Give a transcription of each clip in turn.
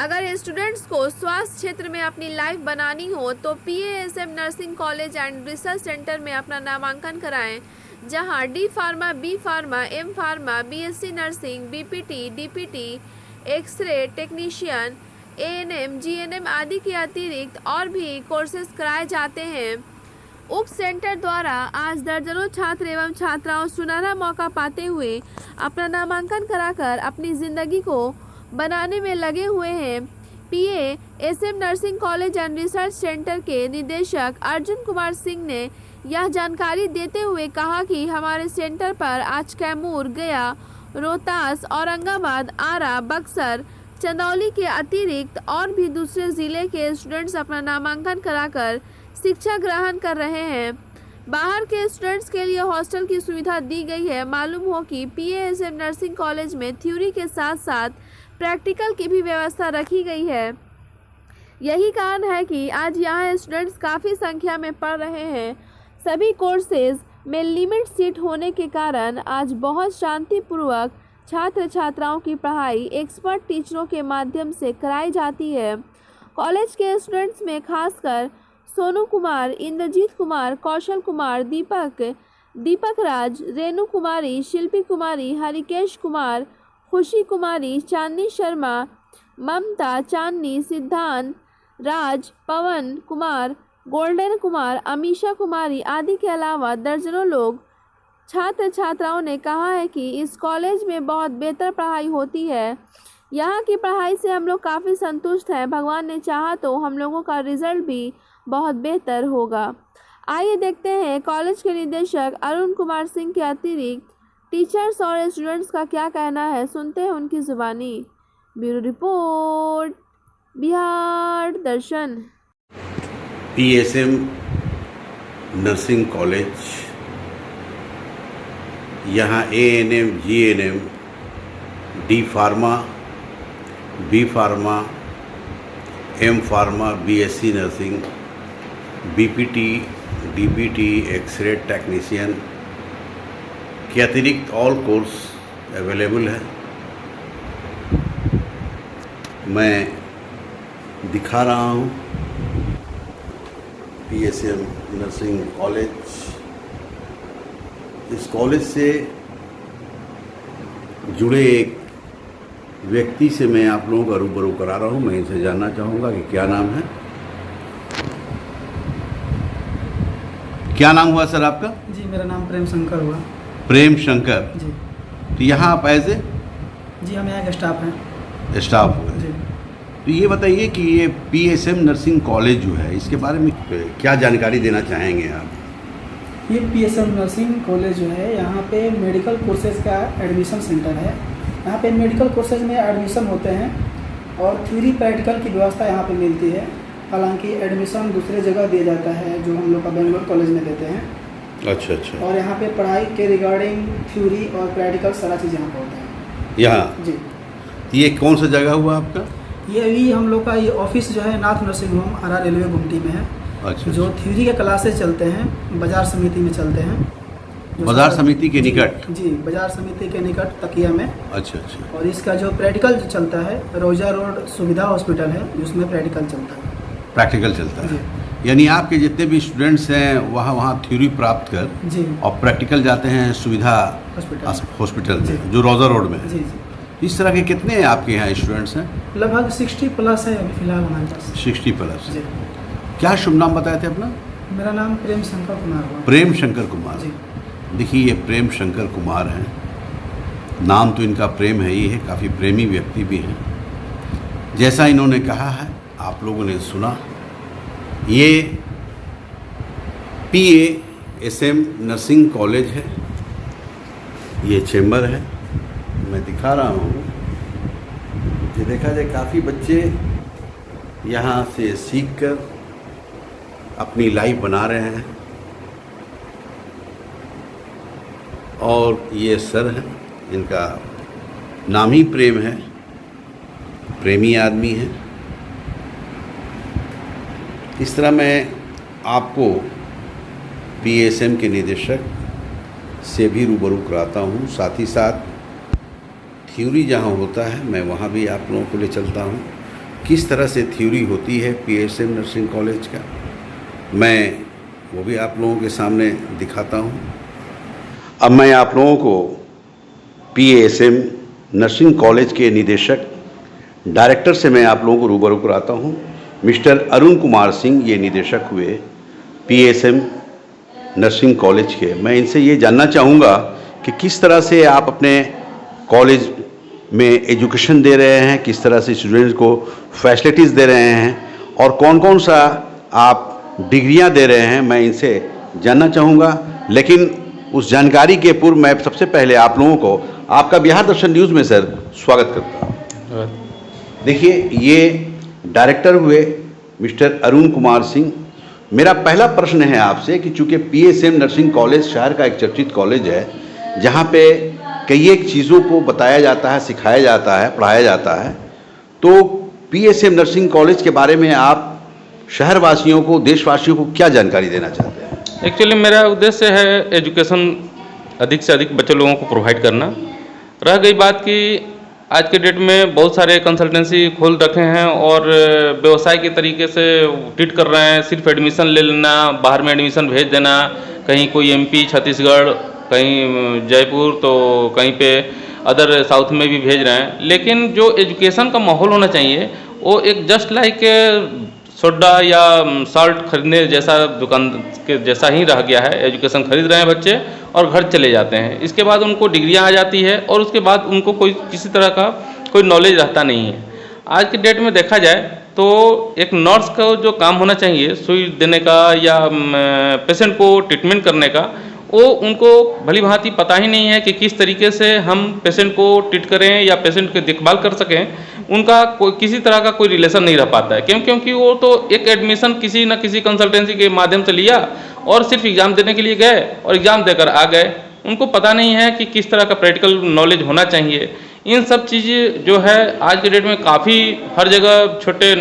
अगर स्टूडेंट्स को स्वास्थ्य क्षेत्र में अपनी लाइफ बनानी हो तो PASM nursing college and research centre में अपना नामांकन कराएं, जहां D pharma, B pharma, M pharma, BSc nursing, BPT, DPT, x ray technician, ANM, GNM आदि के अतिरिक्त और भी कोर्सेज कराए जाते हैं। उक्त सेंटर द्वारा आज दर्जनों छात्र एवं छात्राओं सुनहरा मौका पाते हुए अपना नामांकन कराकर अपनी ज़िंदगी को बनाने में लगे हुए हैं। PASM nursing college and research centre के निदेशक अर्जुन कुमार सिंह ने यह जानकारी देते हुए कहा कि हमारे सेंटर पर आज कैमूर, गया, रोहतास, औरंगाबाद, आरा, बक्सर, चंदौली के अतिरिक्त और भी दूसरे ज़िले के स्टूडेंट्स अपना नामांकन कराकर शिक्षा ग्रहण कर रहे हैं। बाहर के स्टूडेंट्स के लिए हॉस्टल की सुविधा दी गई है। मालूम हो कि PASM नर्सिंग कॉलेज में थ्योरी के साथ साथ प्रैक्टिकल की भी व्यवस्था रखी गई है। यही कारण है कि आज यहाँ स्टूडेंट्स काफ़ी संख्या में पढ़ रहे हैं। सभी कोर्सेज में लिमिट सीट होने के कारण आज बहुत शांतिपूर्वक छात्र छात्राओं की पढ़ाई एक्सपर्ट टीचरों के माध्यम से कराई जाती है। कॉलेज के स्टूडेंट्स में खासकर सोनू कुमार, इंद्रजीत कुमार, कौशल कुमार, दीपक राज, रेणु कुमारी, शिल्पी कुमारी, हरिकेश कुमार, खुशी कुमारी, चांदनी शर्मा, ममता, चांदनी, सिद्धांत राज, पवन कुमार, गोल्डन कुमार, अमीशा कुमारी आदि के अलावा दर्जनों लोग छात्र छात्राओं ने कहा है कि इस कॉलेज में बहुत बेहतर पढ़ाई होती है। यहाँ की पढ़ाई से हम लोग काफ़ी संतुष्ट हैं। भगवान ने चाहा तो हम लोगों का रिजल्ट भी बहुत बेहतर होगा। आइए देखते हैं कॉलेज के निदेशक अरुण कुमार सिंह के अतिरिक्त टीचर्स और स्टूडेंट्स का क्या कहना है। सुनते हैं उनकी ज़ुबानी। Bureau report, Bihar Darshan. PASM nursing college, यहाँ ANM, GNM, D pharma, B pharma, M pharma, BSc nursing, BPT, DPT, x ray technician के अतिरिक्त ऑल कोर्स अवेलेबल है। मैं दिखा रहा हूँ PASM नर्सिंग कॉलेज। इस कॉलेज से जुड़े एक व्यक्ति से मैं आप लोगों का रूबरू करा रहा हूँ। मैं इनसे जानना चाहूँगा कि क्या नाम है। क्या नाम हुआ सर आपका? जी, मेरा नाम प्रेम शंकर हुआ। प्रेम शंकर जी। तो यहाँ आप एज ए जी, हम यहाँ के स्टाफ हैं। स्टाफ हुए। जी। तो ये बताइए कि ये PASM नर्सिंग कॉलेज जो है, इसके बारे में क्या जानकारी देना चाहेंगे आप? ये PASM नर्सिंग कॉलेज जो है, यहाँ पे मेडिकल कोर्सेज का एडमिशन सेंटर है। यहाँ पे मेडिकल कोर्सेज में एडमिशन होते हैं और थ्योरी प्रैक्टिकल की व्यवस्था यहाँ पे मिलती है। हालांकि एडमिशन दूसरे जगह दिया जाता है, जो हम लोग का बेंगलोर कॉलेज में देते हैं। अच्छा अच्छा। और यहाँ पे पढ़ाई के रिगार्डिंग थ्योरी और प्रैक्टिकल सारा चीज़ यहाँ पे होता है। यहाँ जी। ये कौन सा जगह हुआ आपका? ये अभी हम लोग का ये ऑफिस जो है नाथ नर्सिंग होम आरा रेलवे गुमटी में है। अच्छा। जो थ्योरी के क्लासेस चलते हैं बाजार समिति में चलते हैं। बाजार समिति के निकट? जी, बाजार समिति के निकट तकिया में। अच्छा अच्छा। और इसका जो प्रैक्टिकल जो चलता है, रोजा रोड सुविधा हॉस्पिटल है, जिसमें प्रैक्टिकल चलता है। प्रैक्टिकल चलता है, यानी आपके जितने भी स्टूडेंट्स हैं वहाँ थ्योरी प्राप्त कर जी और प्रैक्टिकल जाते हैं सुविधा हॉस्पिटल में, जो रोजा रोड में है। जी जी। इस तरह के कितने आपके यहाँ स्टूडेंट्स हैं? लगभग 60 प्लस है अभी फिलहाल हमारे पास। 60 प्लस। जी। क्या शुभ नाम बताए थे अपना? मेरा नाम प्रेम शंकर कुमार हुआ। प्रेम शंकर कुमार। जी। देखिए, ये प्रेम शंकर कुमार हैं। नाम तो इनका प्रेम है ही है, काफ़ी प्रेमी व्यक्ति भी हैं। जैसा इन्होंने कहा है, आप लोगों ने सुना। ये PASM नर्सिंग कॉलेज है। ये चेंबर है, मैं दिखा रहा हूँ। ये देखा जाए, काफ़ी बच्चे यहाँ से सीखकर अपनी लाइफ बना रहे हैं। और ये सर हैं, इनका नाम ही प्रेम है, प्रेमी आदमी है। इस तरह मैं आपको PASM के निदेशक से भी रूबरू कराता हूँ। साथ ही साथ थ्योरी जहाँ होता है, मैं वहाँ भी आप लोगों को ले चलता हूँ। किस तरह से थ्योरी होती है PSM नर्सिंग कॉलेज का, मैं वो भी आप लोगों के सामने दिखाता हूँ। अब मैं आप लोगों को PSM नर्सिंग कॉलेज के निदेशक डायरेक्टर से मैं आप लोगों को रूबरू कराता हूँ। मिस्टर अरुण कुमार सिंह ये निदेशक हुए PSM नर्सिंग कॉलेज के। मैं इनसे ये जानना चाहूँगा कि किस तरह से आप अपने कॉलेज में एजुकेशन दे रहे हैं, किस तरह से स्टूडेंट्स को फैसिलिटीज़ दे रहे हैं और कौन कौन सा आप डिग्रियां दे रहे हैं, मैं इनसे जानना चाहूँगा। लेकिन उस जानकारी के पूर्व मैं सबसे पहले आप लोगों को आपका बिहार दर्शन न्यूज़ में सर स्वागत करता हूँ। देखिए, ये डायरेक्टर हुए मिस्टर अरुण कुमार सिंह। मेरा पहला प्रश्न है आपसे कि चूँकि PSM नर्सिंग कॉलेज शहर का एक चर्चित कॉलेज है जहाँ पे कई एक चीज़ों को बताया जाता है, सिखाया जाता है, पढ़ाया जाता है, तो PSM नर्सिंग कॉलेज के बारे में आप शहरवासियों को, देशवासियों को क्या जानकारी देना चाहते हैं? एक्चुअली मेरा उद्देश्य है एजुकेशन अधिक से अधिक बच्चे लोगों को प्रोवाइड करना। रह गई बात कि आज के डेट में बहुत सारे कंसल्टेंसी खोल रखे हैं और व्यवसाय के तरीके से ट्रीट कर रहे हैं। सिर्फ एडमिशन ले लेना, बाहर में एडमिशन भेज देना, कहीं कोई MP छत्तीसगढ़, कहीं जयपुर, तो कहीं पे अदर साउथ में भी भेज रहे हैं। लेकिन जो एजुकेशन का माहौल होना चाहिए वो एक जस्ट लाइक सोडा या साल्ट खरीदने जैसा, दुकान के जैसा ही रह गया है। एजुकेशन खरीद रहे हैं बच्चे और घर चले जाते हैं। इसके बाद उनको डिग्रियां आ जाती है और उसके बाद उनको कोई किसी तरह का कोई नॉलेज रहता नहीं है। आज के डेट में देखा जाए तो एक नर्स का जो काम होना चाहिए सुई देने का या पेशेंट को ट्रीटमेंट करने का, वो उनको भली भांति पता ही नहीं है कि किस तरीके से हम पेशेंट को ट्रीट करें या पेशेंट की देखभाल कर सकें। उनका कोई किसी तरह का कोई रिलेशन नहीं रह पाता है। क्योंकि वो तो एक एडमिशन किसी न किसी कंसल्टेंसी के माध्यम से लिया और सिर्फ एग्ज़ाम देने के लिए गए और एग्ज़ाम देकर आ गए। उनको पता नहीं है कि किस तरह का प्रैक्टिकल नॉलेज होना चाहिए। इन सब चीज़ें जो है आज के डेट में काफ़ी हर जगह छोटे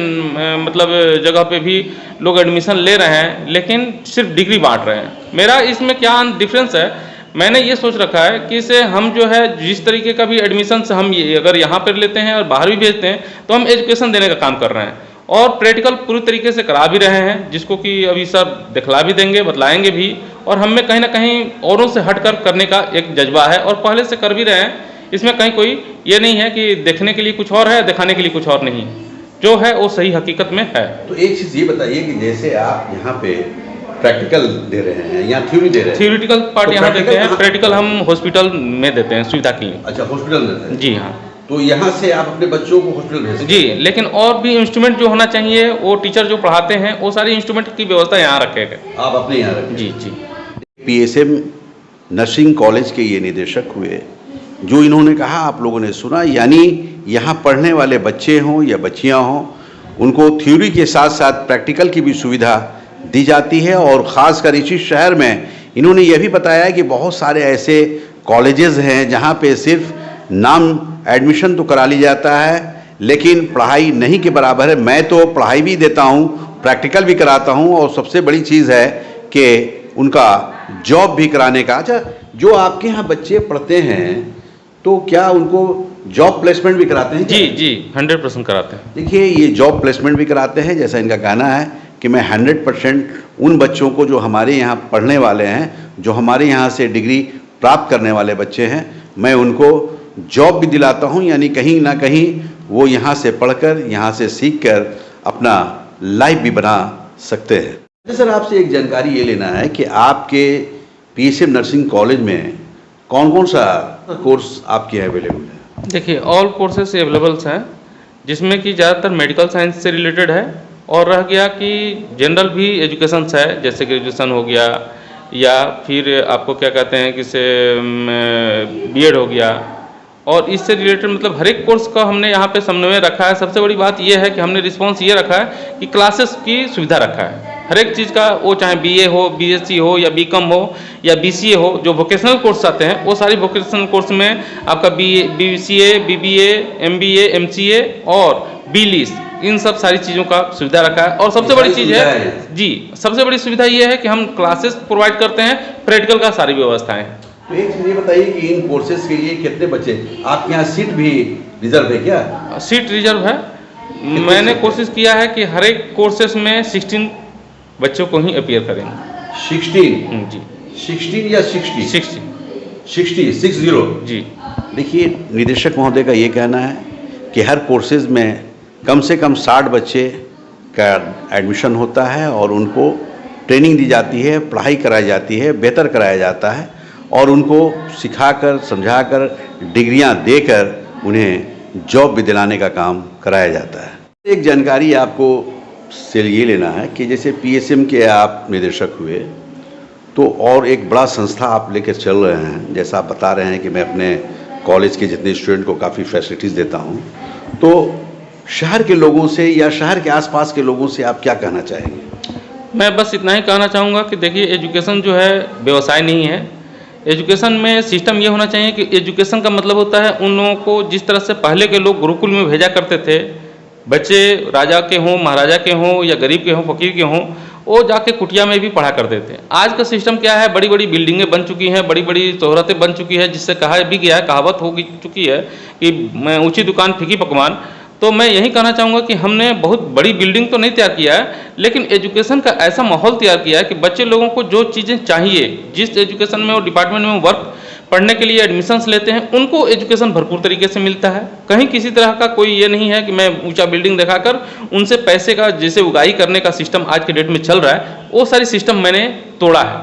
मतलब जगह पे भी लोग एडमिशन ले रहे हैं, लेकिन सिर्फ डिग्री बांट रहे हैं। मेरा इसमें क्या डिफरेंस है, मैंने ये सोच रखा है कि इसे हम जो है जिस तरीके का भी एडमिशन से हम ये अगर यहाँ पर लेते हैं और बाहर भी भेजते हैं तो हम एजुकेशन देने का काम कर रहे हैं और प्रैक्टिकल पूरी तरीके से करा भी रहे हैं, जिसको कि अभी सर दिखला भी देंगे, बतलाएंगे भी। और हमें कहीं ना कहीं औरों से हटकर करने का एक जज्बा है और पहले से कर भी रहे हैं। इसमें कहीं कोई ये नहीं है कि देखने के लिए कुछ और है, दिखाने के लिए कुछ और नहीं, जो है वो सही हकीकत में है। तो एक चीज़ ये बताइए कि जैसे आप यहाँ पे प्रैक्टिकल दे रहे हैं या थ्योरी दे रहे हैं? थ्योरेटिकल पार्ट यहाँ देते हैं, प्रैक्टिकल हम हॉस्पिटल में देते हैं सुविधा के लिए। अच्छा, हॉस्पिटल देते हैं? जी हाँ। तो यहाँ से आप अपने बच्चों को हॉस्पिटल भेजते हैं? जी, लेकिन और भी इंस्ट्रूमेंट जो होना चाहिए वो टीचर जो पढ़ाते हैं वो सारी इंस्ट्रूमेंट की व्यवस्था यहाँ रखे गए। आप अपने यहाँ रखें? जी जी। PSM नर्सिंग कॉलेज के ये निदेशक हुए। जो इन्होंने कहा आप लोगों ने सुना, यानी यहाँ पढ़ने वाले बच्चे हों या बच्चियाँ हों, उनको थ्योरी के साथ साथ प्रैक्टिकल की भी सुविधा दी जाती है। और ख़ासकर इसी शहर में इन्होंने यह भी बताया कि बहुत सारे ऐसे कॉलेजेस हैं जहाँ पे सिर्फ नाम एडमिशन तो करा ली जाता है लेकिन पढ़ाई नहीं के बराबर है। मैं तो पढ़ाई भी देता हूँ, प्रैक्टिकल भी कराता हूँ और सबसे बड़ी चीज़ है कि उनका जॉब भी कराने का। अच्छा, जो आपके यहाँ बच्चे पढ़ते हैं तो क्या उनको जॉब प्लेसमेंट भी कराते हैं? जी जी, 100% कराते हैं। देखिए, ये जॉब प्लेसमेंट भी कराते हैं। जैसा इनका कहना है कि मैं 100% उन बच्चों को जो हमारे यहाँ पढ़ने वाले हैं, जो हमारे यहाँ से डिग्री प्राप्त करने वाले बच्चे हैं, मैं उनको जॉब भी दिलाता हूँ। यानी कहीं ना कहीं वो यहाँ से पढ़कर, यहाँ से सीखकर अपना लाइफ भी बना सकते हैं। सर, आपसे एक जानकारी ये लेना है कि आपके PSM नर्सिंग कॉलेज में कौन कौन सा कोर्स आपके यहाँ अवेलेबल है? देखिए, ऑल कोर्सेस अवेलेबल्स हैं, जिसमें कि ज़्यादातर मेडिकल साइंस से रिलेटेड है और रह गया कि जनरल भी एजुकेशन है, जैसे ग्रेजुएशन हो गया या फिर आपको क्या कहते हैं कि से B.Ed हो गया। और इससे रिलेटेड मतलब हर एक कोर्स का हमने यहाँ पे समन्वय रखा है। सबसे बड़ी बात यह है कि हमने रिस्पांस ये रखा है कि क्लासेस की सुविधा रखा है हर एक चीज़ का, वो चाहे BA हो, BSc हो या BCom हो या BCA हो। जो वोकेशनल कोर्स आते हैं वो सारी वोकेशनल कोर्स में आपका BCA, BBA, MBA, MCA और BLIS, इन सब सारी चीज़ों का सुविधा रखा है। और सबसे बड़ी चीज़ है जी, सबसे बड़ी सुविधा ये है कि हम क्लासेस प्रोवाइड करते हैं, प्रैक्टिकल का सारी व्यवस्थाएं हैं। तो एक चीज़ ये बताइए कि इन कोर्सेज के लिए कितने बच्चे, आपके यहाँ सीट भी रिजर्व है क्या? सीट रिजर्व है, मैंने कोशिश किया है कि हर एक कोर्सेस में 16 बच्चों को ही अपीयर करेंगे। 16 जी 16 या 60 60 60 जी। देखिए निदेशक महोदय का ये कहना है कि हर कोर्सेज में कम से कम 60 बच्चे का एडमिशन होता है और उनको ट्रेनिंग दी जाती है, पढ़ाई कराई जाती है, बेहतर कराया जाता है और उनको सिखाकर समझाकर डिग्रियां देकर उन्हें जॉब भी दिलाने का काम कराया जाता है। एक जानकारी आपको से ये लेना है कि जैसे पीएसएम के आप निदेशक हुए तो और एक बड़ा संस्था आप लेकर चल रहे हैं, जैसा आप बता रहे हैं कि मैं अपने कॉलेज के जितने स्टूडेंट को काफ़ी फैसिलिटीज़ देता हूँ, तो शहर के लोगों से या शहर के आसपास के लोगों से आप क्या कहना चाहेंगे? मैं बस इतना ही कहना चाहूँगा कि देखिए एजुकेशन जो है व्यवसाय नहीं है। एजुकेशन में सिस्टम ये होना चाहिए कि एजुकेशन का मतलब होता है उन लोगों को जिस तरह से पहले के लोग गुरुकुल में भेजा करते थे, बच्चे राजा के हों, महाराजा के हों या गरीब के हों, फकीर के हों, वो जाके कुटिया में भी पढ़ा करते थे। आज का सिस्टम क्या है, बड़ी बड़ी बिल्डिंगें बन चुकी हैं, बड़ी बड़ी शोहरतें बन चुकी है, जिससे कहा भी गया है, कहावत हो चुकी है कि मैं ऊँची दुकान फीकी पकवान। तो मैं यही कहना चाहूँगा कि हमने बहुत बड़ी बिल्डिंग तो नहीं तैयार किया है, लेकिन एजुकेशन का ऐसा माहौल तैयार किया है कि बच्चे लोगों को जो चीज़ें चाहिए, जिस एजुकेशन में वो डिपार्टमेंट में वर्क पढ़ने के लिए एडमिशन्स लेते हैं, उनको एजुकेशन भरपूर तरीके से मिलता है। कहीं किसी तरह का कोई ये नहीं है कि मैं ऊंचा बिल्डिंग दिखाकर उनसे पैसे का जैसे उगाही करने का सिस्टम आज के डेट में चल रहा है, वो सारी सिस्टम मैंने तोड़ा है।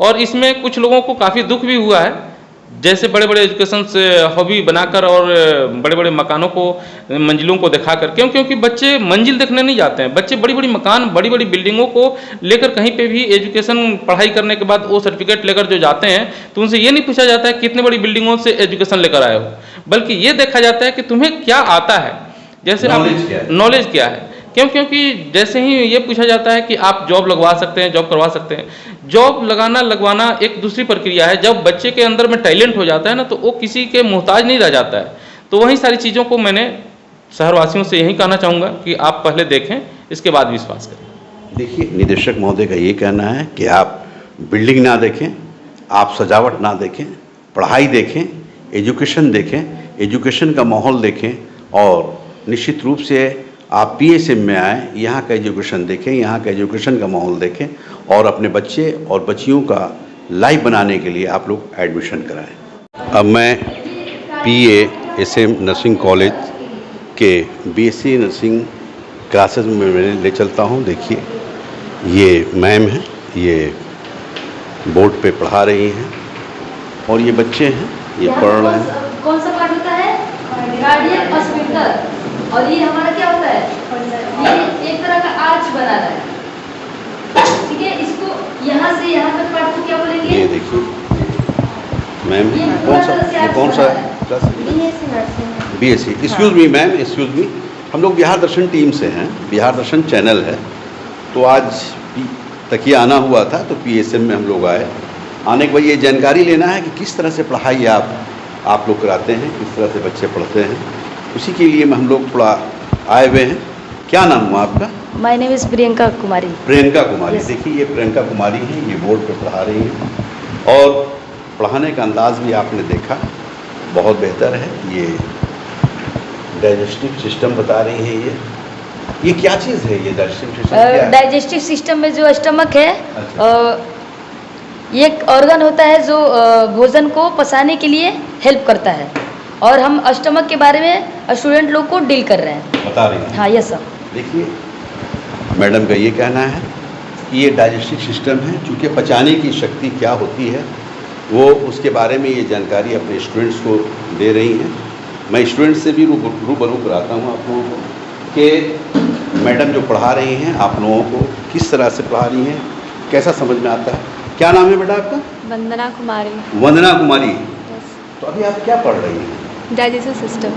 और इसमें कुछ लोगों को काफ़ी दुख भी हुआ है, जैसे बड़े बड़े एजुकेशन से हॉबी बनाकर और बड़े बड़े मकानों को, मंजिलों को दिखाकर। क्योंकि बच्चे मंजिल देखने नहीं जाते हैं, बच्चे बड़ी बड़ी मकान, बड़ी बड़ी बिल्डिंगों को लेकर कहीं पे भी एजुकेशन पढ़ाई करने के बाद वो सर्टिफिकेट लेकर जो जाते हैं, तो उनसे ये नहीं पूछा जाता है कितने बड़ी बिल्डिंगों से एजुकेशन लेकर आए हो, बल्कि ये देखा जाता है कि तुम्हें क्या आता है, जैसे आप नॉलेज क्या है। क्योंकि जैसे ही ये पूछा जाता है कि आप जॉब लगवा सकते हैं, जॉब करवा सकते हैं, जॉब लगाना लगवाना एक दूसरी प्रक्रिया है। जब बच्चे के अंदर में टैलेंट हो जाता है ना, तो वो किसी के मोहताज नहीं रह जाता है। तो वही सारी चीज़ों को मैंने शहरवासियों से यही कहना चाहूँगा कि आप पहले देखें, इसके बाद विश्वास करें। देखिए निदेशक महोदय का ये कहना है कि आप बिल्डिंग ना देखें, आप सजावट ना देखें, पढ़ाई देखें, एजुकेशन देखें, एजुकेशन का माहौल देखें और निश्चित रूप से आप पीएसएम में आए, यहाँ का एजुकेशन देखें, यहाँ का एजुकेशन का माहौल देखें और अपने बच्चे और बच्चियों का लाइफ बनाने के लिए आप लोग एडमिशन कराएं। अब मैं पीएसएम नर्सिंग कॉलेज के बीएससी नर्सिंग क्लासेस में मैं ले चलता हूँ। देखिए ये मैम है, ये बोर्ड पे पढ़ा रही हैं और ये बच्चे हैं, ये पढ़ रहे हैं। कौन सा पार्ट होता है? Guardian hospital. और ये हमारा क्या होता है? ये एक तरह का आर्च बना रहा है, ठीक है। इसको यहाँ से यहाँ तक पार्ट को क्या बोलेंगे? ये देखिए मैम, कौन सा class? BSc. Excuse me ma'am, excuse me, हम लोग बिहार दर्शन टीम से हैं, बिहार दर्शन चैनल है, तो आज तक ये आना हुआ था तो पीएसएम में हम लोग आए। आने के बाद ये जानकारी लेना है कि किस तरह से पढ़ाई आप लोग कराते हैं, किस तरह से बच्चे पढ़ते हैं, उसी के लिए हम लोग थोड़ा आए हुए हैं। क्या नाम हुआ आपका? My name is Priyanka Kumari. Priyanka Kumari. Yes. देखिए ये प्रियंका कुमारी हैं, ये बोर्ड पे पढ़ा रही हैं और पढ़ाने का अंदाज भी आपने देखा, बहुत बेहतर है। ये डाइजेस्टिव सिस्टम बता रही है। ये क्या चीज़ है? ये डाइजेस्टिव सिस्टम डाइजेस्टिव सिस्टम में जो स्टमक है, ये एक ऑर्गन होता है जो भोजन को पचाने के लिए हेल्प करता है, और हम स्टमक के बारे में स्टूडेंट लोग को डील कर रहे हैं, बता रही हैं। हाँ यस सर। देखिए मैडम का ये कहना है कि ये डाइजेस्टिव सिस्टम है, चूँकि पचाने की शक्ति क्या होती है वो उसके बारे में ये जानकारी अपने स्टूडेंट्स को दे रही हैं। मैं स्टूडेंट्स से भी रूबरू कराता हूँ आप लोगों को कि मैडम जो पढ़ा रही हैं आप लोगों को किस तरह से पढ़ा रही हैं, कैसा समझ में आता है। क्या नाम है बेटा आपका? वंदना कुमारी। वंदना कुमारी। तो अभी आप क्या पढ़ रही हैं? Digestive system.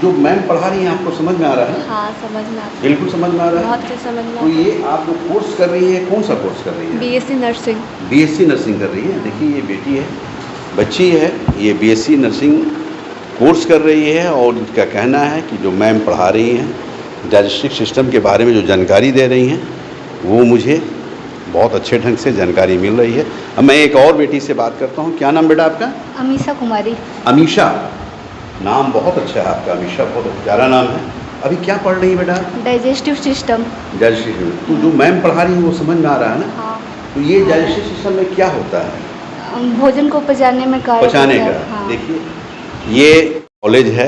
जो मैम पढ़ा रही हैं आपको समझ में आ रहा है? हाँ समझ में आता है, बिल्कुल समझ में आ रहा है। बहुत कुछ समझ में तो ये आप लोग कोर्स कर रही है, कौन सा कोर्स कर रही है? BSc nursing. बीएससी नर्सिंग कर रही है। देखिए ये बेटी है, बच्ची है, ये बीएससी नर्सिंग कोर्स कर रही है और इनका कहना है कि जो मैम पढ़ा रही हैं डाइजेस्टिव सिस्टम के बारे में जो जानकारी दे रही हैं वो मुझे बहुत अच्छे ढंग से जानकारी मिल रही है। अब मैं एक और बेटी से बात करता हूँ। क्या नाम बेटा आपका? अमीशा कुमारी। अमीशा, नाम बहुत अच्छा है आपका, अमीशा बहुत प्यारा नाम है। अभी क्या पढ़ रही है बेटा? Digestive system. डाइजेस्टिव। तो जो मैम पढ़ा रही है वो समझ में आ रहा है ना? हाँ। तो ये डाइजेस्टिव सिस्टम में क्या होता है? भोजन को पचाने में कार्य पचाने करता का। है। हाँ। देखिए ये कॉलेज है,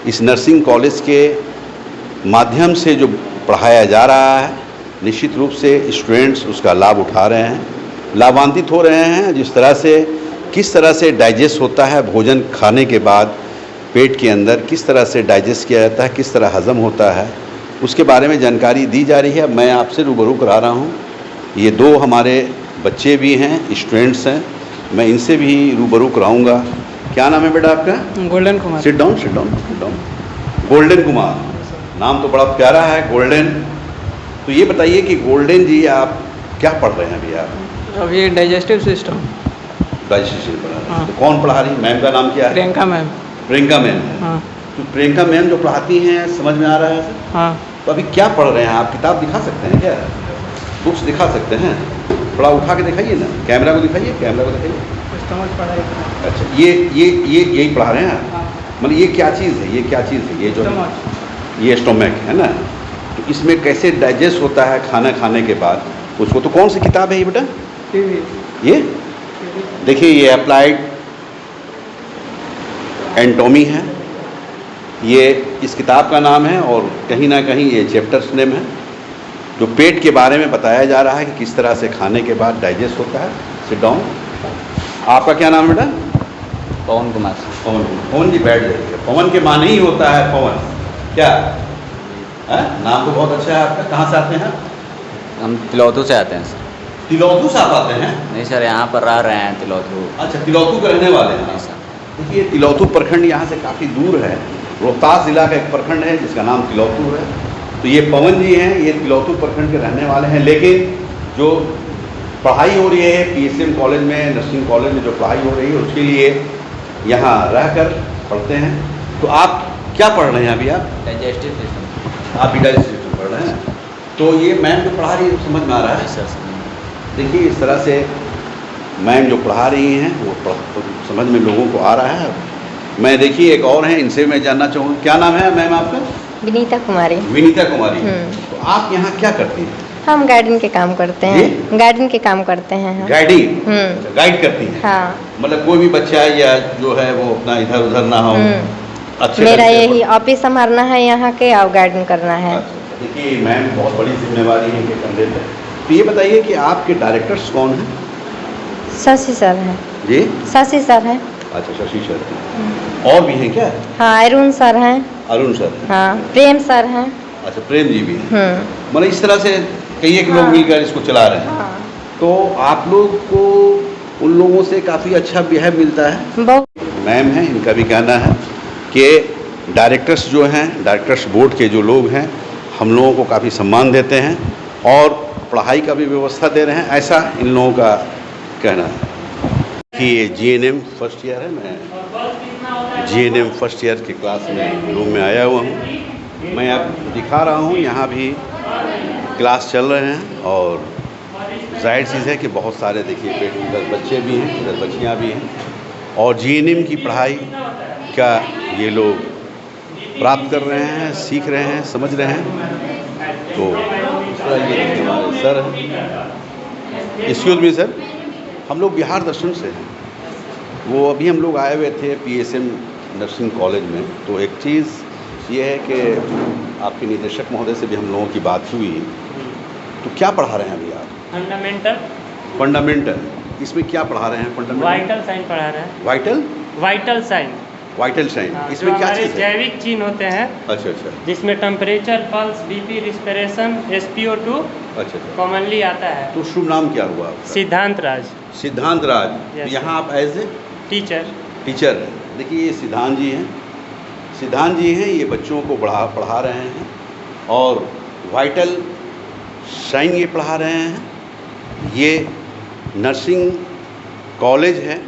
इस नर्सिंग कॉलेज के माध्यम से जो पढ़ाया जा रहा है निश्चित रूप से स्टूडेंट्स उसका लाभ उठा रहे हैं, लाभान्वित हो रहे हैं। जिस तरह से किस तरह से डाइजेस्ट होता है भोजन खाने के बाद पेट के अंदर, किस तरह से डाइजेस्ट किया जाता है, किस तरह हजम होता है, उसके बारे में जानकारी दी जा रही है। मैं आपसे रूबरू करा रहा हूँ। ये दो हमारे बच्चे भी हैं, स्टूडेंट्स हैं, मैं इनसे भी रूबरू कराऊँगा। क्या नाम है बेटा आपका? Golden Kumar. Sit down, sit down, sit down. Golden Kumar, नाम तो बड़ा प्यारा है, गोल्डन। तो ये बताइए कि गोल्डन जी आप क्या पढ़ रहे हैं अभी आप? अभी डाइजेस्टिव सिस्टम। डाइजेस्टिव पढ़ा रहे हैं। हाँ। तो कौन पढ़ा रही? मैम का नाम क्या है? प्रियंका मैम। प्रियंका मैम है। हाँ। तो प्रियंका मैम जो पढ़ाती हैं समझ में आ रहा है सर? हाँ। तो अभी क्या पढ़ रहे हैं आप? किताब दिखा सकते हैं क्या? बुक्स दिखा सकते हैं? थोड़ा उठा के दिखाइए ना, कैमरा को दिखाइए, कैमरा को दिखाइए। अच्छा, ये यही पढ़ा रहे हैं आप? हाँ। मतलब ये क्या चीज़ है? ये क्या चीज़ है? ये जो ये स्टोमक है ना, तो इसमें कैसे डाइजेस्ट होता है खाना खाने के बाद उसको। तो कौन सी किताब है ये बेटा? ये देखिए, ये अप्लाइड एंटोमी है, ये इस किताब का नाम है और कहीं ना कहीं ये चैप्टर्स नेम है जो पेट के बारे में बताया जा रहा है कि किस तरह से खाने के बाद डाइजेस्ट होता है। Sit down. आपका क्या नाम है बेटा? पवन कुमार। पवन। पवन जी बैठ जाइए। पवन के माने ही होता है पवन। क्या है? नाम तो बहुत अच्छा है आपका। कहाँ से आते हैं? हम तिलौथू से आते हैं सर। तिलौथू से आप आते हैं? नहीं सर, यहाँ पर रह रहे हैं तिलौथू। अच्छा, तिलौथू के रहने वाले हैं। नहीं सर। देखिए, तिलौथू प्रखंड यहाँ से काफ़ी दूर है। रोहतास जिला का एक प्रखंड है जिसका नाम तिलौथू है। तो ये पवन जी हैं, ये तिलौथू प्रखंड के रहने वाले हैं। लेकिन जो पढ़ाई हो रही है PSM कॉलेज में, नर्सिंग कॉलेज में जो पढ़ाई हो रही है उसके लिए यहाँ रहकर पढ़ते हैं। तो आप क्या पढ़ रहे हैं अभी आप? Digestive system. आप भी डाइजेस्टिव सिस्टम पढ़ रहे हैं। तो ये मैम जो पढ़ा रही है समझ में आ रहा है? सर। देखिए, इस तरह से मैम जो पढ़ा रही हैं वो समझ में लोगों को आ रहा है। मैं देखिए एक और हैं, इनसे मैं जानना चाहूँगा। क्या नाम है मैम आपका? विनीता कुमारी। विनीता कुमारी। तो आप यहाँ क्या करती हैं? हम गार्डन के काम करते हैं। गार्डन के काम करते हैं हम। गाइडिंग? गाइड करती हैं? हाँ। मतलब कोई भी बच्चा या जो है वो अपना इधर उधर ना हो, अच्छे मेरा ढंग से यही ऑफिस संभालना है यहाँ के और गार्डन करना है। अच्छा, देखिए मैम बहुत बड़ी जिम्मेवारी है इनके कंधे पे। तो ये बताइए कि आपके डायरेक्टर्स कौन हैं? शशि सर हैं। जी? शशि सर हैं। अच्छा, शशि सर। और भी हैं क्या? हाँ, अरुण सर हैं। अरुण सर। हाँ, प्रेम सर हैं। अच्छा, प्रेम जी भी हैं। मतलब इस तरह से कई एक लोग मिलकर इसको चला रहे हैं। हाँ। तो आप लोग को उन लोगों से काफ़ी अच्छा बिहेव मिलता है? बहुत। मैम हैं, इनका भी कहना है कि डायरेक्टर्स जो हैं, डायरेक्टर्स बोर्ड के जो लोग हैं, हम लोगों को काफ़ी सम्मान देते हैं और पढ़ाई का भी व्यवस्था दे रहे हैं, ऐसा इन लोगों का कहना है। कि ये GNM फर्स्ट ईयर है, मैं GNM फर्स्ट ईयर की क्लास में रूम में आया हुआ हूँ। मैं अब दिखा रहा हूँ, यहाँ भी क्लास चल रहे हैं और जाहिर चीज़ है कि बहुत सारे देखिए पेट इधर बच्चे भी हैं, इधर बच्चियाँ भी हैं और GNM की पढ़ाई का ये लोग प्राप्त कर रहे हैं, सीख रहे हैं, समझ रहे हैं। तो इस तरह ये देखिए हमारे सर हैं। एक्सक्यूज़ मी सर, हम लोग बिहार दर्शन से हैं। वो अभी हम लोग आए हुए थे PSM नर्सिंग कॉलेज में। तो एक चीज़ ये है कि आपके निदेशक महोदय से भी हम लोगों की बात हुई। तो क्या पढ़ा रहे हैं अभी आप? फंडामेंटल। फंडामेंटल, इसमें क्या पढ़ा रहे हैं? फंडामेंटल वाइटल साइन पढ़ा रहे हैं। Vital sign. वाइटल साइन, हाँ, इसमें क्या चीज़ है? जैविक चिन्ह होते हैं। अच्छा अच्छा। जिसमें temperature, pulse, BP, respiration, SpO2 अच्छा अच्छा। कॉमनली आता है। तो शुभ नाम क्या हुआ आपका? सिद्धांत राज। सिद्धांत राज। Yes, यहाँ आप एज ए टीचर। टीचर हैं। देखिए, ये सिद्धांत जी हैं। सिद्धांत जी हैं, ये बच्चों को पढ़ा रहे हैं और वाइटल साइन ये पढ़ा रहे हैं। ये नर्सिंग कॉलेज है,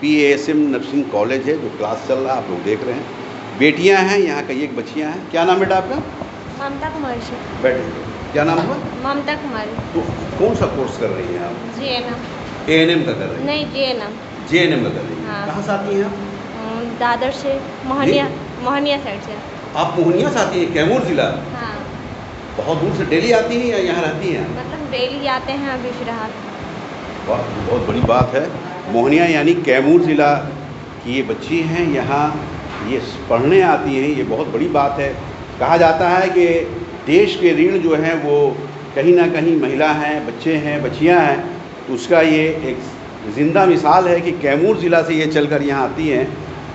PSM नर्सिंग कॉलेज है जो क्लास चल रहा है, आप लोग देख रहे हैं। बेटियां हैं, यहाँ कई एक बच्चियां हैं। क्या नाम बेटा आपका? ममता कुमारी से। बैठे। क्या नाम हुआ? ममता कुमारी। तो कौन सा कोर्स कर रही हैं आप? GNM। ANM का कर रही हैं? नहीं, GNM। JNM का कर रही हैं। हाँ। कहाँ से आती हैं आप? दादर से, मोहनिया साइड से। आप मोहनिया से आती हैं, कैमूर जिला? हाँ, बहुत दूर से डेली आती हैं या यहाँ रहती हैं? मतलब डेली आते हैं अभी फिलहाल। वाह, बहुत बड़ी बात है। मोहनिया यानी कैमूर ज़िला की ये बच्ची हैं, यहाँ ये पढ़ने आती हैं, ये बहुत बड़ी बात है। कहा जाता है कि देश के ऋण जो हैं वो कहीं ना कहीं महिला हैं, बच्चे हैं, बच्चियाँ हैं, तो उसका ये एक ज़िंदा मिसाल है कि कैमूर ज़िला से ये चलकर यहाँ आती हैं।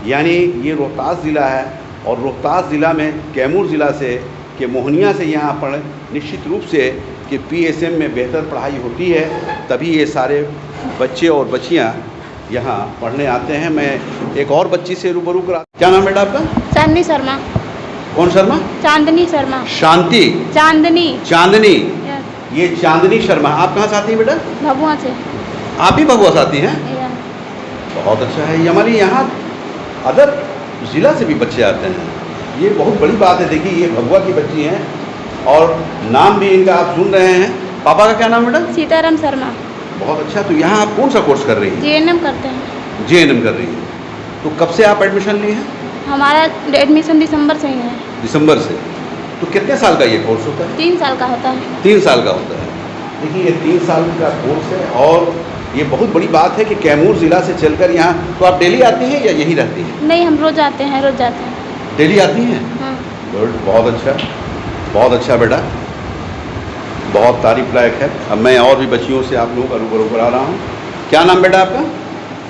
यानी ये रोहतास ज़िला है और रोहतास ज़िला में कैमूर ज़िला से कि मोहनिया से यहाँ पर निश्चित रूप से कि PSM में बेहतर पढ़ाई होती है, तभी ये सारे बच्चे और बच्चियाँ यहाँ पढ़ने आते हैं। मैं एक और बच्ची से रूबरू करा। क्या नाम बेटा आपका? चांदनी शर्मा। कौन शर्मा? चांदनी शर्मा। शांति? चांदनी। चांदनी। ये चांदनी शर्मा। आप कहाँ से आती हैं बेटा? भभुआ से। आप भी भभुआ से आती हैं? बहुत अच्छा है। ये हमारे यहाँ अदर ज़िला से भी बच्चे आते हैं, ये बहुत बड़ी बात है। देखिए ये भभुआ की बच्ची हैं और नाम भी इनका आप सुन रहे हैं। पापा का क्या नाम बेटा? सीताराम शर्मा। बहुत अच्छा। तो यहाँ आप कौन सा कोर्स कर रही हैं? JNM करते हैं। JNM कर रही हैं। तो कब से आप एडमिशन लिए हैं? हमारा एडमिशन दिसंबर से ही है। दिसंबर से। तो कितने साल का ये कोर्स होता है? 3 साल का होता है। 3 साल का होता है। देखिए ये 3 साल का कोर्स है और ये बहुत बड़ी बात है कि कैमूर ज़िला से चलकर यहाँ। तो आप डेली आती हैं या यहीं रहती हैं? नहीं, हम रोज आते हैं, रोज जाते हैं। डेली आती हैं? हाँ। गुड, बहुत अच्छा, बहुत अच्छा बेटा, बहुत तारीफ लायक है। अब मैं और भी बच्चियों से आप लोगों का रूबरू करा रहा हूँ। क्या नाम बेटा आपका?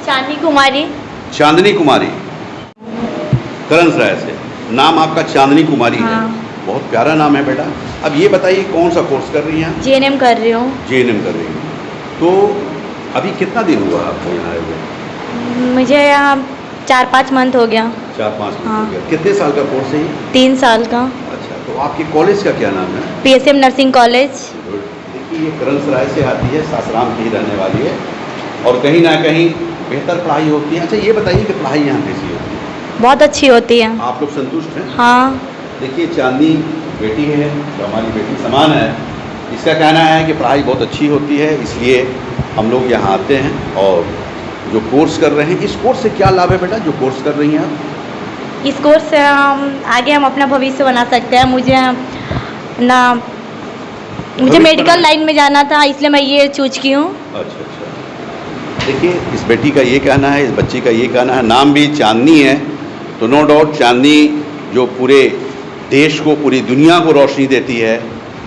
चांदनी कुमारी। चांदनी कुमारी, करंसराय से। नाम आपका चांदनी कुमारी है। बहुत प्यारा नाम है बेटा। अब ये बताइए कौन सा कोर्स कर रही हैं? JNM कर रही हूँ। JNM कर रही हैं। तो अभी कितना दिन हुआ आपको यहाँ आए हुए? मुझे यहाँ 4-5 मंथ हो गया। 4-5 मंथ हाँ। हो गया। कितने साल का कोर्स है ये? 3 साल का। अच्छा, तो आपके कॉलेज का क्या नाम है? PSM nursing college. देखिए ये करंसराय से आती है, सासाराम की ही रहने वाली है और कहीं ना कहीं बेहतर पढ़ाई होती है। अच्छा ये बताइए कि पढ़ाई यहाँ कैसी होती है? बहुत अच्छी होती है। आप लोग संतुष्ट हैं? हाँ। देखिए चांदनी बेटी है जो हमारी बेटी समान है, इसका कहना है कि पढ़ाई बहुत अच्छी होती है, इसलिए हम लोग यहाँ आते हैं और जो कोर्स कर रहे हैं। इस कोर्स से क्या लाभ है बेटा जो कोर्स कर रही हैं आप? इस कोर्स से आगे हम अपना भविष्य बना सकते हैं। मुझे मेडिकल लाइन में जाना था, इसलिए मैं ये चूज की हूँ। अच्छा अच्छा। देखिए इस बेटी का ये कहना है, इस बच्ची का ये कहना है। नाम भी चांदनी है, तो नो डाउट चांदनी जो पूरे देश को, पूरी दुनिया को रोशनी देती है,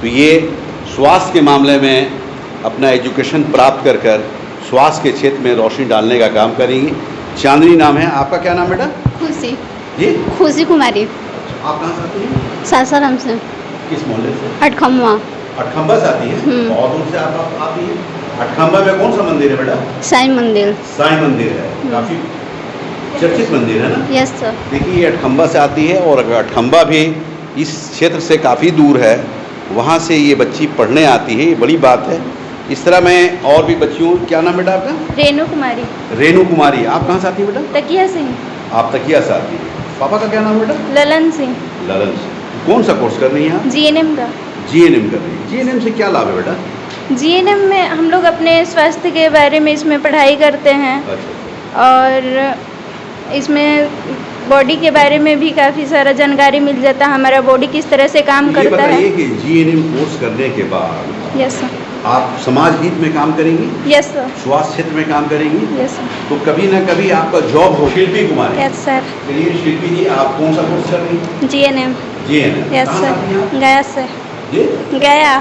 तो ये स्वास्थ्य के मामले में अपना एजुकेशन प्राप्त कर कर स्वास्थ्य के क्षेत्र में रोशनी डालने का काम करेंगी। चांदनी नाम है। आपका क्या नाम बेटा? खुशी। जी? खुशी कुमारी। आप कहाँ से आती हैं? सासाराम से। किस मोहल्ले से? अटखम्बा। अटखम्बा से आती हैं? बहुत दूर से आप आती हैं। अटखम्बा में कौन सा मंदिर है बेटा? साईं मंदिर। साईं मंदिर है, काफ़ी चर्चित मंदिर है ना? Yes sir. देखिए ये अटखम्बा से आती है और अटखम्बा भी इस क्षेत्र से काफ़ी दूर है, वहाँ से ये बच्ची पढ़ने आती है, ये बड़ी बात है। इस तरह मैं और भी बच्चियों। क्या नाम बेटा आपका? रेणु कुमारी। रेणु कुमारी। आप कहाँ से आती हैं बेटा? तकिया सिंह। आप तकिया से आती हैं। पापा का क्या नाम बेटा? ललन सिंह। ललन सिंह। कौन सा कोर्स कर रही हैं आप? JNM का। JNM कर रही हैं। JNM से क्या लाभ है बेटा? JNM में हम लोग अपने स्वास्थ्य के बारे में इसमें पढ़ाई करते हैं और इसमें बॉडी के बारे में भी काफ़ी सारा जानकारी मिल जाता है, हमारा बॉडी किस तरह से काम करता है। ये बताइए कि JNM कोर्स करने के बाद यस सर। आप समाज हित में काम करेंगी? Yes sir. स्वास्थ्य क्षेत्र में काम करेंगी? Yes sir. तो कभी ना कभी आपका जॉब हो। शिल्पी कुमारी। Yes sir. चलिए शिल्पी जी, आप कौन सा कोर्स कर रही हैं? JNM। JNM। यस कहाँ सर। आती हैं आप? गया से। जी? गया।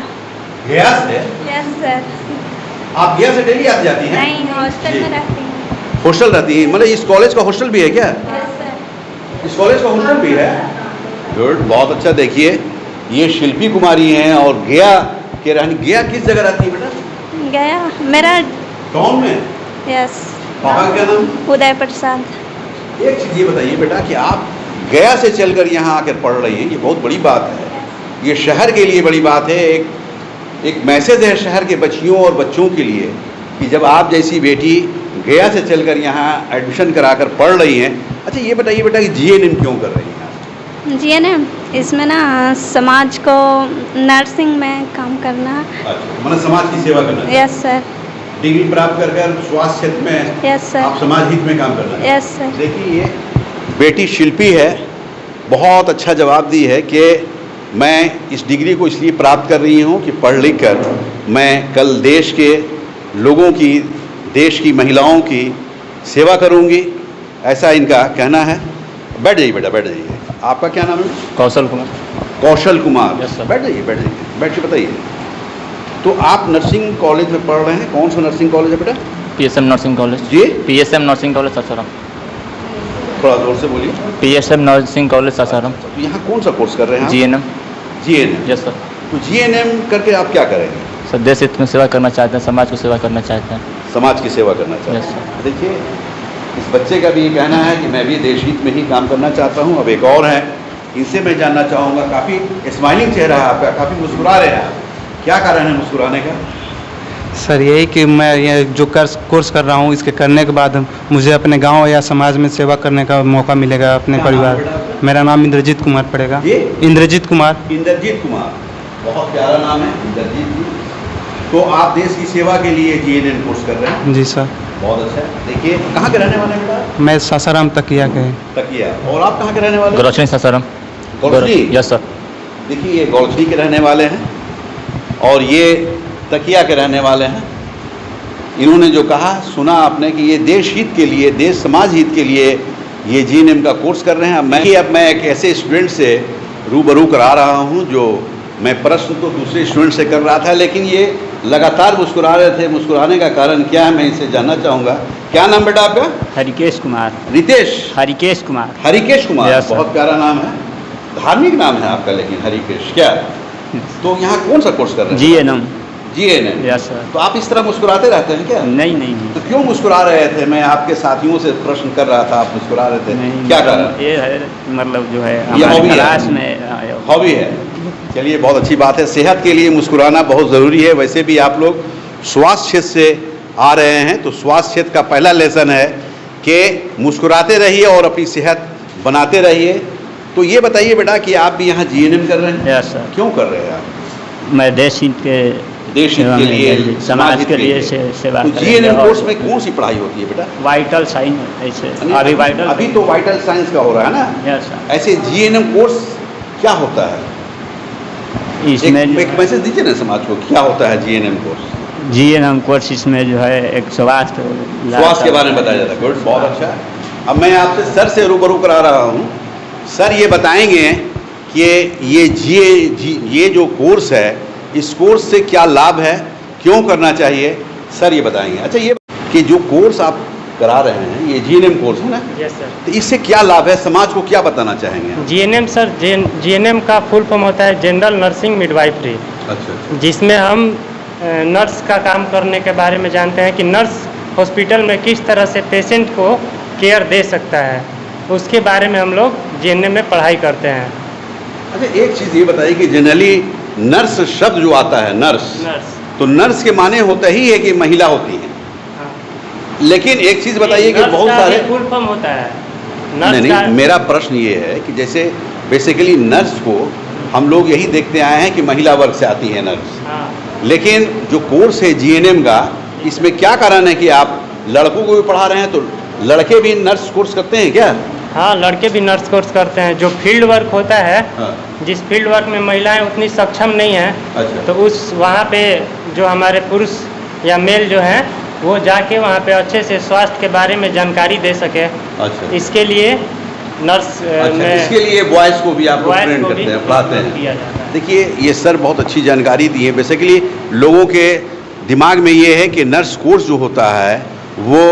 गया से? Yes sir. आप गया से डेली आती जाती हैं? नहीं, हॉस्टल जी। में रहती हूँ। हॉस्टल रहती हैं? मतलब इस कॉलेज का हॉस्टल भी है क्या? Yes sir. इस कॉलेज का हॉस्टल भी है? गुड, बहुत अच्छा। देखिए ये शिल्पी कुमारी हैं और गया के रहनी। गया किस जगह रहती है बेटा? गया मेरा टाउन में? यस। पापा का क्या नाम? उदय प्रसाद। एक चीज़ ये बताइए बेटा कि आप गया से चलकर यहाँ आकर पढ़ रही हैं, ये बहुत बड़ी बात है। ये शहर के लिए बड़ी बात है। एक मैसेज है शहर के बच्चियों और बच्चों के लिए कि जब आप जैसी बेटी गया से चलकर यहाँ एडमिशन कराकर पढ़ रही हैं। अच्छा ये बताइए बेटा कि JNM क्यों कर रही हैं? JNM इसमें ना समाज को नर्सिंग में काम करना। अच्छा, मतलब समाज की सेवा करना। Yes sir. डिग्री प्राप्त कर कर स्वास्थ्य क्षेत्र में यस सर। आप समाज हित में काम करना। Yes sir. देखिए ये बेटी शिल्पी है बहुत अच्छा जवाब दी है कि मैं इस डिग्री को इसलिए प्राप्त कर रही हूँ कि पढ़ लिख कर मैं कल देश के लोगों की, देश की महिलाओं की सेवा करूँगी, ऐसा इनका कहना है। बैठ जाइए बेटा, बैठ जाइए। आपका क्या नाम है? कौशल कुमार। कौशल कुमार। Yes, sir. बैठ जाइए, बैठ जाइए, बैठ के बताइए। तो आप नर्सिंग कॉलेज में पढ़ रहे हैं, कौन सा नर्सिंग कॉलेज है बेटा? PSM nursing college. जी, PSM नर्सिंग कॉलेज सासाराम। थोड़ा जोर से बोलिए। PSM nursing college Sasaram. तो यहाँ कौन सा कोर्स कर रहे हैं आप? GNM। GNM। Yes sir. तो GNM करके आप क्या करेंगे? सर देश हित में सेवा करना चाहते हैं, समाज को सेवा करना चाहते हैं। समाज की सेवा करना चाहते Yes, हैं। देखिए, इस बच्चे का भी ये कहना है कि मैं भी देश हित में ही काम करना चाहता हूँ। अब एक और है, इनसे मैं जानना चाहूँगा। काफ़ी स्माइलिंग चेहरा है आपका, काफ़ी मुस्कुरा रहे हैं आप, क्या कारण है मुस्कुराने का? सर यही कि मैं ये जो कोर्स कर रहा हूँ, इसके करने के बाद मुझे अपने गांव या समाज में सेवा करने का मौका मिलेगा अपने क्या नाम परिवार। है बेटा आपका? मेरा नाम इंद्रजीत कुमार पड़ेगा। ये इंद्रजीत कुमार। इंद्रजीत कुमार, बहुत प्यारा नाम है इंद्रजीत जी। तो आप देश की सेवा के लिए GNM कोर्स कर रहे हैं? जी सर। बहुत अच्छा है। देखिए, कहाँ के रहने वाले हैं बेटा? मैं सासाराम तकिया के हैं। तकिया। और आप कहाँ के रहने वाले हैं? गौरक्षणी सासाराम। गौरक्षणी? Yes sir. देखिए, ये गौरक्षणी के रहने वाले हैं और ये तकिया के रहने वाले हैं। इन्होंने जो कहा सुना आपने कि ये देश हित के लिए, देश समाज हित के लिए ये GNM का कोर्स कर रहे हैं। अब मैं एक ऐसे स्टूडेंट से रूबरू करा रहा हूँ जो मैं प्रश्न तो दूसरे स्टूडेंट से कर रहा था, लेकिन ये लगातार मुस्कुरा रहे थे। मुस्कुराने का कारण क्या है, मैं इनसे जानना चाहूँगा। क्या नाम बेटा आपका? हरिकेश कुमार। रितेश? हरिकेश कुमार। हरिकेश कुमार। Yes, sir. बहुत प्यारा नाम है, धार्मिक नाम है आपका, लेकिन हरिकेश क्या? तो यहाँ कौन सा कोर्स कर रहे हैं? GNM। GNM। Yes sir. तो आप इस तरह मुस्कुराते रहते हैं क्या? नहीं नहीं नहीं। तो क्यों मुस्कुरा रहे थे? मैं आपके साथियों से प्रश्न कर रहा था, आप मुस्कुरा रहे थे, नहीं, क्या कारण? ये है मतलब जो है hobby हमारे है? क्लास में हॉबी है। चलिए, बहुत अच्छी बात है। सेहत के लिए मुस्कुराना बहुत ज़रूरी है। वैसे भी आप लोग स्वास्थ्य क्षेत्र से आ रहे हैं, तो स्वास्थ्य क्षेत्र का पहला लेसन है कि मुस्कुराते रहिए और अपनी सेहत बनाते रहिए। तो ये बताइए बेटा कि आप भी यहाँ GNM कर रहे हैं? Yes sir. क्यों कर रहे हैं आप? मैं देश हित के देश हित के लिए, समाज के लिए सेवा तो करेंगे। GNM और कोर्स में कौन सी पढ़ाई होती है बेटा? वाइटल साइन ऐसे अभी तो वाइटल साइंस का हो रहा है ना? Yes sir. ऐसे GNM कोर्स क्या होता है? इसमें एक मैसेज दीजिए ना समाज को, क्या होता है GNM कोर्स? GNM कोर्स इसमें जो है एक स्वास्थ्य के बारे में बताया जाता है। गुड, बहुत अच्छा। अब मैं आपसे सर से रूबरू करा रहा हूँ। सर ये बताएंगे कि ये जो कोर्स है, इस कोर्स से क्या लाभ है, क्यों करना चाहिए, सर ये बताएंगे। अच्छा, ये कि जो कोर्स आप करा रहे हैं, ये GNM कोर्स है ना? Yes sir. तो इससे क्या लाभ है, समाज को क्या बताना चाहेंगे? GNM सर, GNM का फुल फॉर्म होता है जनरल नर्सिंग मिडवाइफरी, अच्छा। जिसमें हम नर्स का काम करने के बारे में जानते हैं कि नर्स हॉस्पिटल में किस तरह से पेशेंट को केयर दे सकता है, उसके बारे में हम लोग GNM में पढ़ाई करते हैं। अच्छा, एक चीज़ ये बताइए कि जनरली नर्स शब्द जो आता है, नर्स, तो नर्स के माने होता ही है कि महिला होती है। लेकिन एक चीज़ बताइए कि बहुत सारे फुल फॉर्म होता है नहीं, मेरा प्रश्न ये है कि जैसे बेसिकली नर्स को हम लोग यही देखते आए हैं कि महिला वर्ग से आती है नर्स। हाँ। लेकिन जो कोर्स है GNM का, इसमें क्या कारण है कि आप लड़कों को भी पढ़ा रहे हैं? तो लड़के भी नर्स कोर्स करते हैं क्या? हाँ, लड़के भी नर्स कोर्स करते हैं। जो फील्ड वर्क होता है, हाँ। जिस फील्ड वर्क में महिलाएं उतनी सक्षम नहीं हैं, अच्छा। तो उस वहाँ पे जो हमारे पुरुष या मेल जो हैं, वो जाके वहाँ पे अच्छे से स्वास्थ्य के बारे में जानकारी दे सके। अच्छा। इसके लिए नर्स अच्छा, इसके लिए बॉयज़ को भी आप लोग ट्रेन करते हैं, पढ़ाते हैं। किया जाता है। देखिए, ये सर बहुत अच्छी जानकारी दी है। बेसिकली लोगों के दिमाग में ये है कि नर्स कोर्स जो होता है वो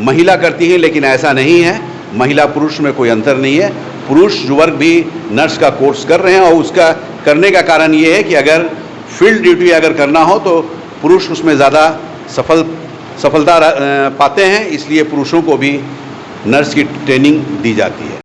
महिला करती हैं, लेकिन ऐसा नहीं है। महिला पुरुष में कोई अंतर नहीं है। पुरुष वर्ग भी नर्स का कोर्स कर रहे हैं, और उसका करने का कारण ये है कि अगर फील्ड ड्यूटी अगर करना हो तो पुरुष उसमें ज़्यादा सफलता पाते हैं, इसलिए पुरुषों को भी नर्स की ट्रेनिंग दी जाती है।